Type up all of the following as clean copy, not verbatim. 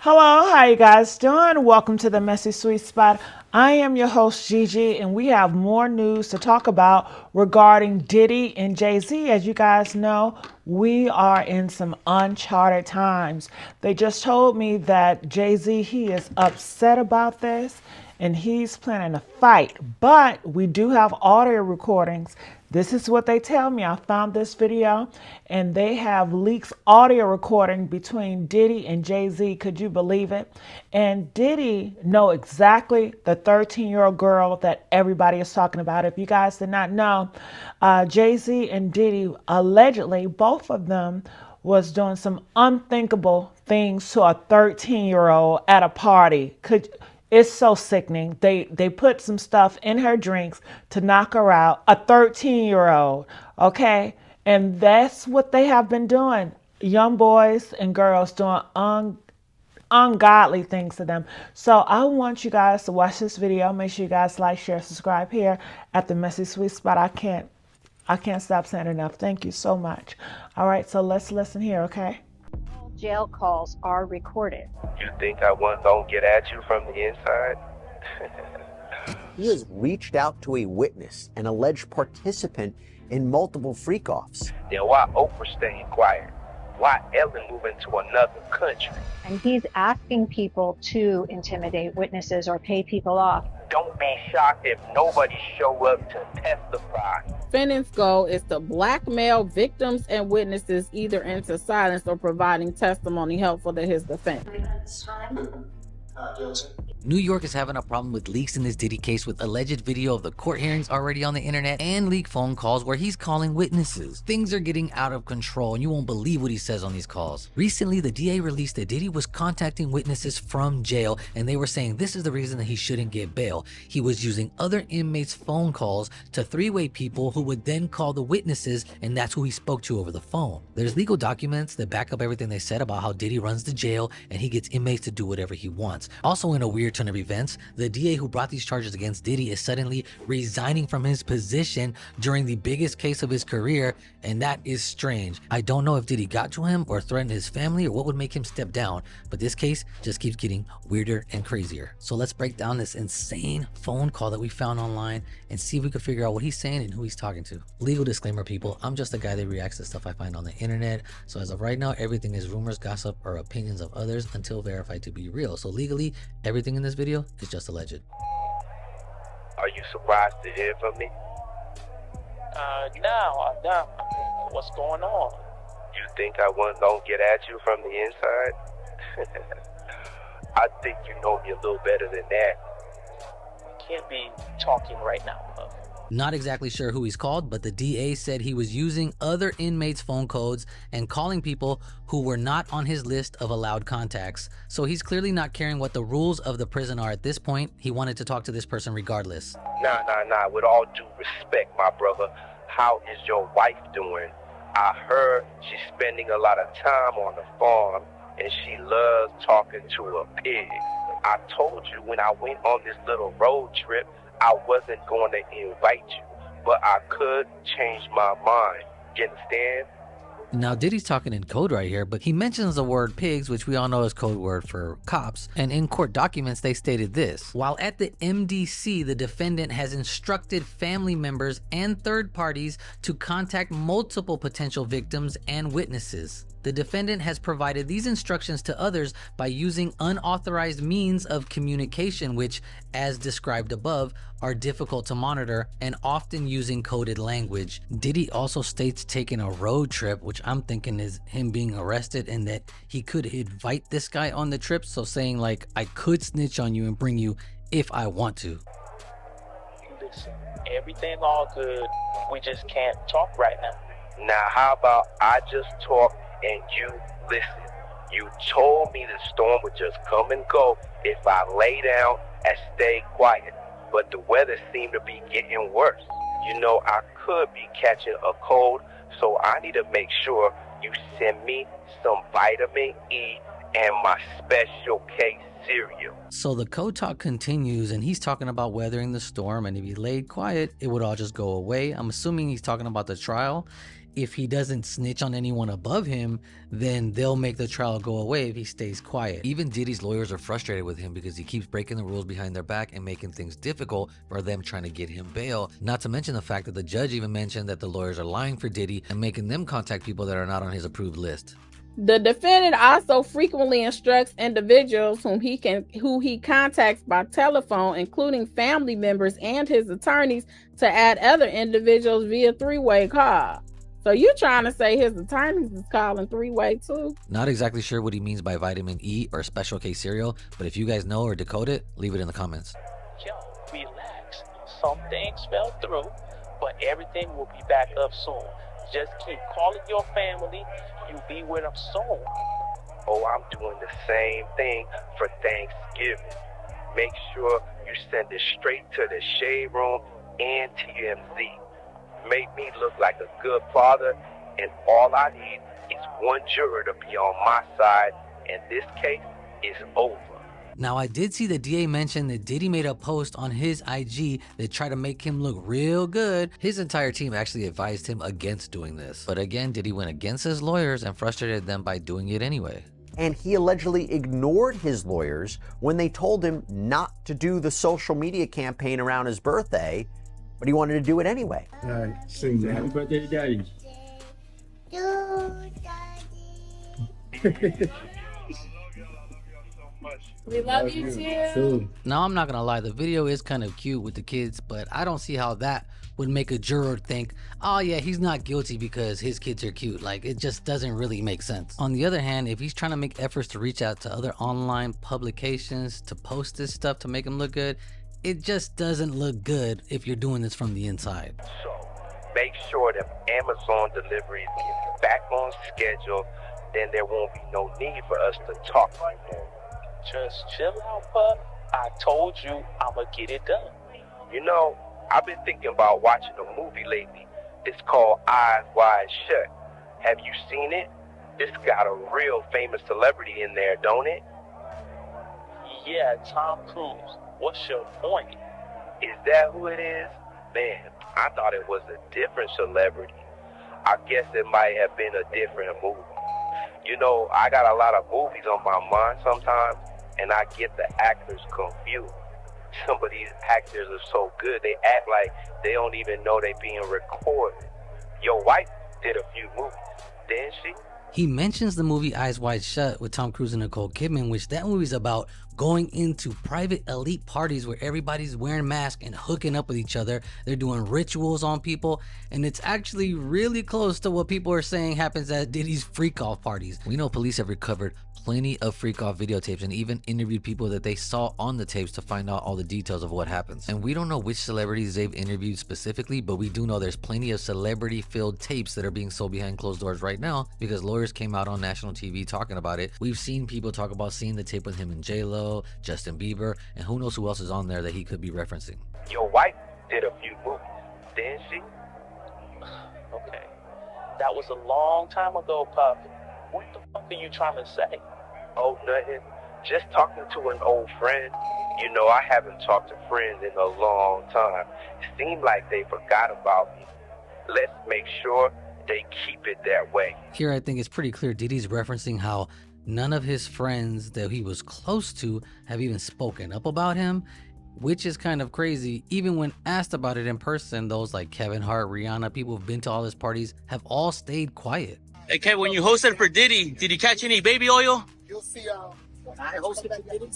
Hello, how you guys doing? Welcome to the Messy Sweet Spot. I am your host Gigi, and we have more news to talk about regarding Diddy and Jay-Z. As you guys know, we are in some uncharted times. They just told me that Jay-Z, he is upset about this and he's planning a fight, but we do have audio recordings. This is what they tell me. I found this video and they have leaks audio recording between Diddy and Jay-Z. Could you believe it? And Diddy know exactly the 13-year-old girl that everybody is talking about. If you guys did not know, Jay-Z and Diddy allegedly, both of them was doing some unthinkable things to a 13-year-old at a party. It's so sickening. They put some stuff in her drinks to knock her out. A 13-year-old, okay? And that's what they have been doing. Young boys and girls doing ungodly things to them. So I want you guys to watch this video. Make sure you guys like, share, subscribe here at the Messy Sweet Spot. I can't stop saying enough. Thank you so much. All right, so let's listen here, okay? Jail calls are recorded. You think I wasn't gonna get at you from the inside? He has reached out to a witness, an alleged participant in multiple freak-offs. Then why Oprah staying quiet? Why Ellen moving to another country? And he's asking people to intimidate witnesses or pay people off. Don't be shocked if nobody show up to testify. Defendant's goal is to blackmail victims and witnesses either into silence or providing testimony helpful to his defense. New York is having a problem with leaks in this Diddy case, with alleged video of the court hearings already on the internet and leaked phone calls where he's calling witnesses. Things are getting out of control and you won't believe what he says on these calls. Recently, the DA released that Diddy was contacting witnesses from jail and they were saying this is the reason that he shouldn't get bail. He was using other inmates' phone calls to three-way people who would then call the witnesses, and that's who he spoke to over the phone. There's legal documents that back up everything they said about how Diddy runs the jail and he gets inmates to do whatever he wants. Also, in a weird turn of events, the DA who brought these charges against Diddy is suddenly resigning from his position during the biggest case of his career, and that is strange. I don't know if Diddy got to him or threatened his family or what would make him step down, but this case just keeps getting weirder and crazier. So let's break down this insane phone call that we found online and see if we can figure out what he's saying and who he's talking to. Legal disclaimer, people, I'm just a guy that reacts to stuff I find on the internet, so as of right now, everything is rumors, gossip, or opinions of others until verified to be real. So legally, everything in this video is just alleged. Are you surprised to hear from me? No, I'm not. What's going on? You think I wasn't gonna get at you from the inside? I think you know me a little better than that. Can't be talking right now, love. Not exactly sure who he's called, but the DA said he was using other inmates' phone codes and calling people who were not on his list of allowed contacts. So he's clearly not caring what the rules of the prison are at this point. He wanted to talk to this person regardless. Nah. With all due respect, my brother, how is your wife doing? I heard she's spending a lot of time on the farm and she loves talking to a pig. I told you when I went on this little road trip, I wasn't going to invite you, but I could change my mind. You understand? Now Diddy's talking in code right here, but he mentions the word pigs, which we all know is code word for cops, and in court documents they stated this: while at the MDC, the defendant has instructed family members and third parties to contact multiple potential victims and witnesses. The defendant has provided these instructions to others by using unauthorized means of communication, which, as described above, are difficult to monitor and often using coded language. Diddy also states taking a road trip, which I'm thinking is him being arrested and that he could invite this guy on the trip. So saying like, I could snitch on you and bring you if I want to. Listen, everything all good. We just can't talk right now. Now, how about I just talk and you listen? You told me the storm would just come and go if I lay down and stay quiet, but the weather seemed to be getting worse. You know, I could be catching a cold, so I need to make sure you send me some vitamin E and my special case cereal. So the code talk continues and he's talking about weathering the storm, and if he laid quiet, it would all just go away. I'm assuming he's talking about the trial. if he doesn't snitch on anyone above him, then they'll make the trial go away if he stays quiet. Even Diddy's lawyers are frustrated with him because he keeps breaking the rules behind their back and making things difficult for them trying to get him bail. Not to mention the fact that the judge even mentioned that the lawyers are lying for Diddy and making them contact people that are not on his approved list. The defendant also frequently instructs individuals who he contacts by telephone, including family members and his attorneys, to add other individuals via three-way call. So you trying to say his attorneys is calling three-way too? Not exactly sure what he means by vitamin E or special K cereal, but if you guys know or decode it, leave it in the comments. Yo, relax. Some things fell through, but everything will be back up soon. Just keep calling your family. You'll be with them soon. Oh, I'm doing the same thing for Thanksgiving. Make sure you send it straight to the Shade Room and TMZ. Make me look like a good father, and all I need is one juror to be on my side, and this case is over. Now, I did see the DA mention that Diddy made a post on his IG that tried to make him look real good. His entire team actually advised him against doing this. But again, Diddy went against his lawyers and frustrated them by doing it anyway. And he allegedly ignored his lawyers when they told him not to do the social media campaign around his birthday, but he wanted to do it anyway. Sing that. Happy birthday to Daddy. We love you too. Now, I'm not gonna lie, the video is kind of cute with the kids, but I don't see how that would make a juror think, oh yeah, he's not guilty because his kids are cute. Like, it just doesn't really make sense. On the other hand, if he's trying to make efforts to reach out to other online publications to post this stuff to make him look good, it just doesn't look good if you're doing this from the inside. So make sure that Amazon deliveries get back on schedule, then there won't be no need for us to talk anymore. Just chill out, pup. I told you I'ma get it done. You know, I've been thinking about watching a movie lately. It's called Eyes Wide Shut. Have you seen it? It's got a real famous celebrity in there, don't it? Yeah, Tom Cruise. What's your point? Is that who it is? Man, I thought it was a different celebrity. I guess it might have been a different movie. You know, I got a lot of movies on my mind sometimes, and I get the actors confused. Some of these actors are so good, they act like they don't even know they being recorded. Your wife did a few movies, didn't she? He mentions the movie Eyes Wide Shut with Tom Cruise and Nicole Kidman, which that movie's about going into private elite parties where everybody's wearing masks and hooking up with each other. They're doing rituals on people, and it's actually really close to what people are saying happens at Diddy's freak-off parties. We know police have recovered plenty of freak-off videotapes and even interviewed people that they saw on the tapes to find out all the details of what happens. And we don't know which celebrities they've interviewed specifically, but we do know there's plenty of celebrity-filled tapes that are being sold behind closed doors right now because lawyers came out on national TV talking about it. We've seen people talk about seeing the tape with him and J-Lo, Justin Bieber, and who knows who else is on there that he could be referencing. Your wife did a few movies, didn't she? Okay. That was a long time ago, Puppy. What the fuck are you trying to say? Oh, nothing. Just talking to an old friend. You know, I haven't talked to friends in a long time. It seemed like they forgot about me. Let's make sure they keep it that way. Here, I think it's pretty clear Diddy's referencing how none of his friends that he was close to have even spoken up about him, which is kind of crazy. Even when asked about it in person, those like Kevin Hart, Rihanna, people who've been to all his parties have all stayed quiet. Hey, Kev, when you hosted for Diddy, did you catch any baby oil? You'll see, when I hosted for Diddy,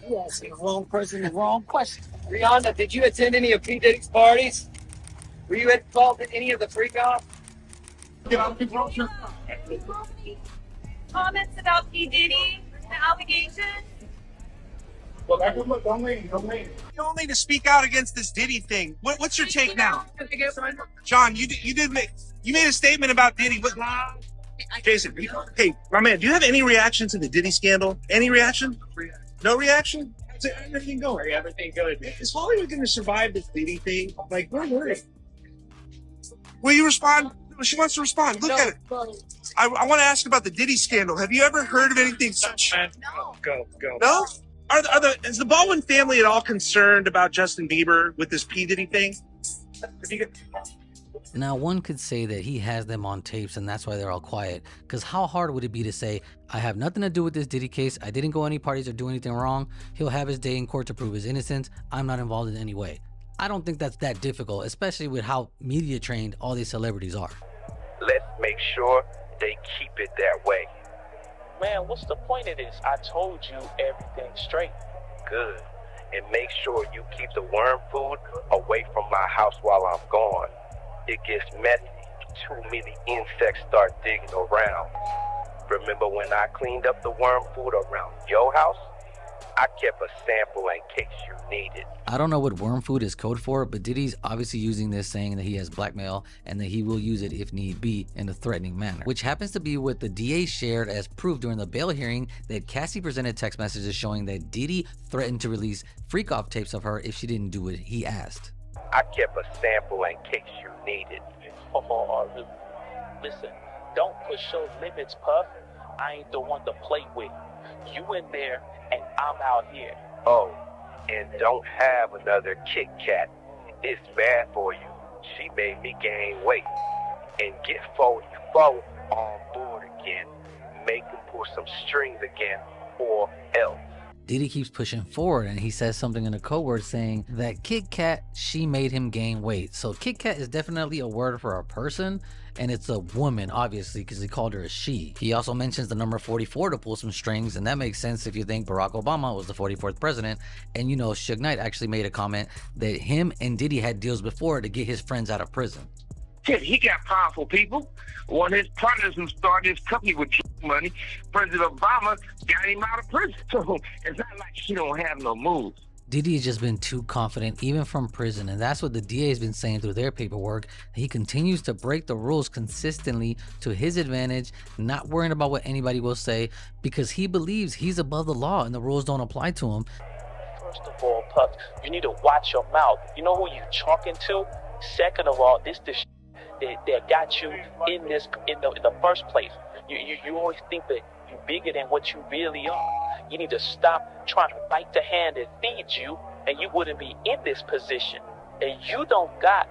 you asking the wrong person the wrong question. Rihanna, did you attend any of P.Diddy's parties? Were you involved in any of the freak-off? Comments about P.Diddy, the allegations? Well, don't leave. You don't need to speak out against this Diddy thing. What's your take now? John, you made a statement about Diddy. What? Jason, hey, my man, do you have any reaction to the Diddy scandal? Any reaction? No reaction? How's everything going? Everything good. Is Hollywood going to survive this Diddy thing? Like, we're worried. Will you respond? She wants to respond. Look at it. I want to ask about the Diddy scandal. Have you ever heard of anything such? No. Go. No? Is the Baldwin family at all concerned about Justin Bieber with this P. Diddy thing? Now, one could say that he has them on tapes and that's why they're all quiet, because how hard would it be to say, I have nothing to do with this Diddy case, I didn't go any parties or do anything wrong, he'll have his day in court to prove his innocence, I'm not involved in any way. I don't think that's that difficult, especially with how media trained all these celebrities are. Let's make sure they keep it that way. Man, what's the point of this? I told you everything straight. Good. And make sure you keep the worm food away from my house while I'm gone. It gets messy. Too many insects start digging around. Remember when I cleaned up the worm food around your house? I kept a sample in case you need it. I don't know what worm food is code for, but Diddy's obviously using this, saying that he has blackmail and that he will use it if need be in a threatening manner, which happens to be what the DA shared as proof during the bail hearing, that Cassie presented text messages showing that Diddy threatened to release freak-off tapes of her if she didn't do what he asked. I kept a sample in case you need it. Oh, listen, don't push your limits, Puff. I ain't the one to play with. You in there and I'm out here. Oh, and don't have another Kit Kat. It's bad for you. She made me gain weight. And get 44 on board again. Make them pull some strings again, or else. Diddy keeps pushing forward and he says something in a code word saying that Kit Kat, she made him gain weight. So Kit Kat is definitely a word for a person, and it's a woman, obviously, because he called her a she. He also mentions the number 44 to pull some strings, and that makes sense if you think Barack Obama was the 44th president. And you know, Suge Knight actually made a comment that him and Diddy had deals before to get his friends out of prison. He got powerful people. One of his partners who started his company with money, President Obama, got him out of prison. So it's not like she don't have no moves. Diddy has just been too confident, even from prison, and that's what the DA has been saying through their paperwork. He continues to break the rules consistently to his advantage, not worrying about what anybody will say, because he believes he's above the law and the rules don't apply to him. First of all, Puff, you need to watch your mouth. You know who you talking to? Second of all, this the that got you in this in the first place. You always think that you're bigger than what you really are. You need to stop trying to bite the hand that feeds you, and you wouldn't be in this position. And you don't got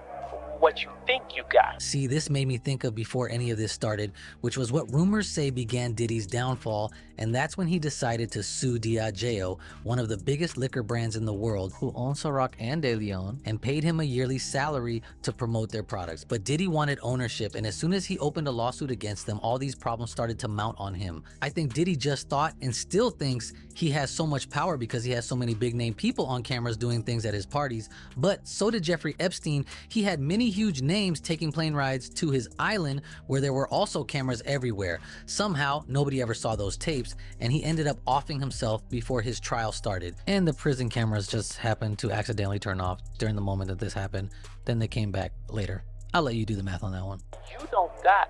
what you think you got. See, this made me think of before any of this started, which was what rumors say began Diddy's downfall, and that's when he decided to sue Diageo, one of the biggest liquor brands in the world, who owns Ciroc and De Leon, and paid him a yearly salary to promote their products. But Diddy wanted ownership, and as soon as he opened a lawsuit against them, all these problems started to mount on him. I think Diddy just thought and still thinks he has so much power because he has so many big name people on cameras doing things at his parties, but so did Jeffrey Epstein. He had many huge names taking plane rides to his island where there were also cameras everywhere. Somehow nobody ever saw those tapes, and he ended up offing himself before his trial started, and the prison cameras just happened to accidentally turn off during the moment that this happened. Then they came back later. I'll let you do the math on that one. You don't got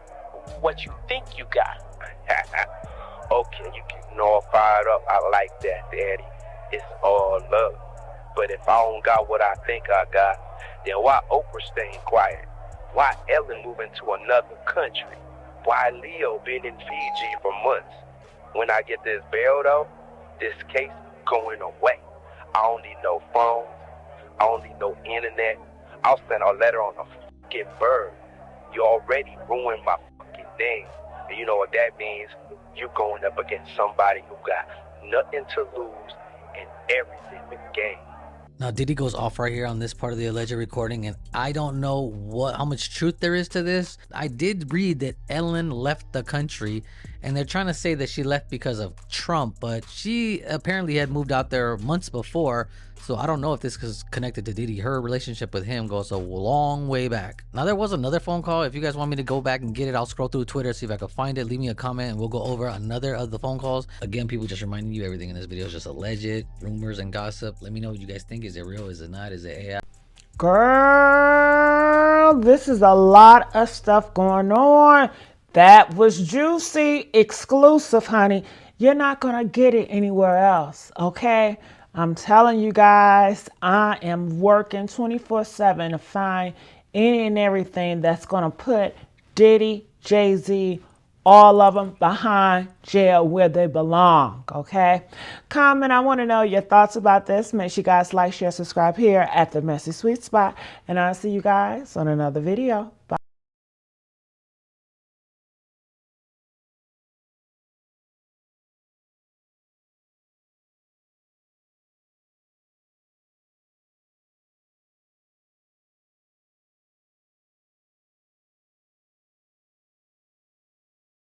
what you think you got. Okay, you getting all fired up. I like that, Daddy. It's all love. But if I don't got what I think I got, then why Oprah staying quiet? Why Ellen moving to another country? Why Leo been in Fiji for months? When I get this bail though, this case going away. I don't need no phones. I don't need no internet. I'll send a letter on a fucking bird. You already ruined my fucking name. And you know what that means? You're going up against somebody who got nothing to lose and everything to gain. Now Diddy goes off right here on this part of the alleged recording, and I don't know how much truth there is to this. I did read that Ellen left the country, and they're trying to say that she left because of Trump, but she apparently had moved out there months before, so I don't know if this is connected to Diddy. Her relationship with him goes a long way back. Now there was another phone call. If you guys want me to go back and get it, I'll scroll through Twitter, see if I can find it. Leave me a comment and we'll go over another of the phone calls. Again, people, just reminding you, everything in this video is just alleged rumors and gossip. Let me know what you guys think. Is it real? Is it not? Is it AI? Girl, this is a lot of stuff going on. That was juicy, exclusive, honey. You're not going to get it anywhere else, okay? I'm telling you guys, I am working 24/7 to find any and everything that's going to put Diddy, Jay-Z, all of them behind jail where they belong, okay? Comment, I want to know your thoughts about this. Make sure you guys like, share, subscribe here at The Messy Sweet Spot. And I'll see you guys on another video.